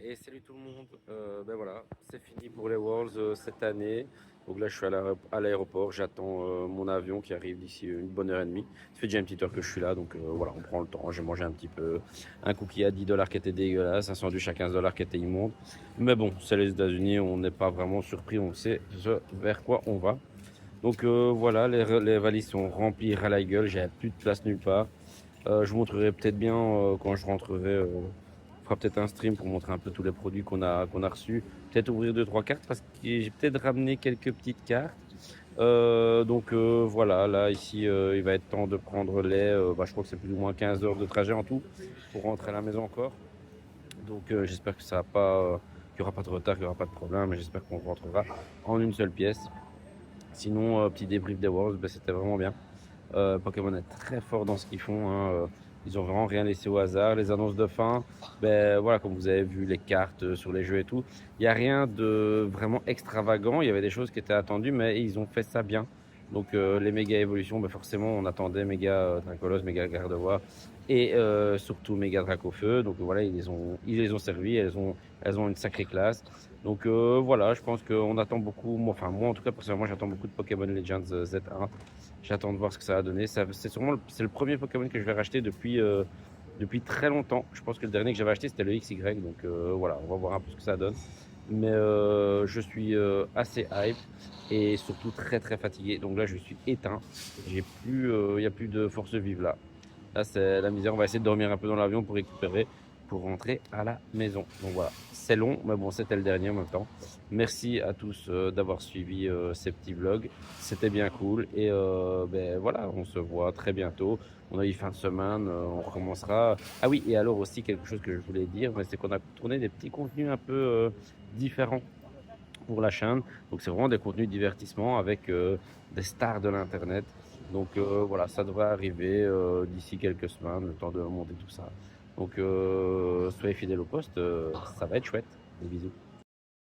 Et salut tout le monde. Ben voilà, c'est fini pour les Worlds cette année. Donc là, je suis à l'aéroport. J'attends mon avion qui arrive d'ici une bonne heure et demie. Ça fait déjà une petite heure que je suis là, donc voilà, on prend le temps. J'ai mangé un petit peu un cookie à 10 dollars qui était dégueulasse, un sandwich à 15 dollars qui était immonde. Mais bon, c'est les États-Unis, on n'est pas vraiment surpris, on sait vers quoi on va. Donc voilà, les valises sont remplies à la gueule. J'ai plus de place nulle part. Je vous montrerai peut-être bien quand je rentrerai. On fera peut-être un stream pour montrer un peu tous les produits qu'on a reçus. Peut-être ouvrir deux trois cartes parce que j'ai peut-être ramené quelques petites cartes. Donc voilà, là ici il va être temps de prendre les. Je crois que c'est plus ou moins 15 heures de trajet en tout pour rentrer à la maison encore. Donc j'espère que ça va pas, qu'il n'y aura pas de retard, qu'il n'y aura pas de problème. J'espère qu'on rentrera en une seule pièce. Sinon, petit débrief des Worlds, ben, c'était vraiment bien. Pokémon est très fort dans ce qu'ils font, hein. Ils ont vraiment rien laissé au hasard. Les annonces de fin, ben voilà, comme vous avez vu les cartes sur les jeux et tout, il n'y a rien de vraiment extravagant. Il y avait des choses qui étaient attendues, mais ils ont fait ça bien. Donc les méga évolutions, ben forcément on attendait méga Dracolos, méga Gardevoir et surtout méga Dracofeu. Donc voilà, ils les ont servi, elles ont une sacrée classe. Donc voilà, je pense qu'on attend beaucoup, moi en tout cas personnellement j'attends beaucoup de Pokémon Legends Z1. J'attends de voir ce que ça va donner. C'est le premier Pokémon que je vais racheter depuis très longtemps. Je pense que le dernier que j'avais acheté c'était le XY. Donc voilà, on va voir un peu ce que ça donne. Mais je suis assez hype et surtout très très fatigué. Donc là je suis éteint. Il y a plus de force vive là. Là, c'est la misère. On va essayer de dormir un peu dans l'avion pour récupérer, pour rentrer à la maison. Donc voilà, c'est long, mais bon, c'était le dernier en même temps. Merci à tous d'avoir suivi ces petits vlogs. C'était bien cool. Et ben voilà, on se voit très bientôt. On a eu fin de semaine, on recommencera. Ah oui, et alors aussi quelque chose que je voulais dire, c'est qu'on a tourné des petits contenus un peu différents pour la chaîne. Donc c'est vraiment des contenus de divertissement avec des stars de l'internet. Donc voilà, ça devrait arriver d'ici quelques semaines, le temps de monter tout ça. Donc soyez fidèles au poste, ça va être chouette. Des bisous.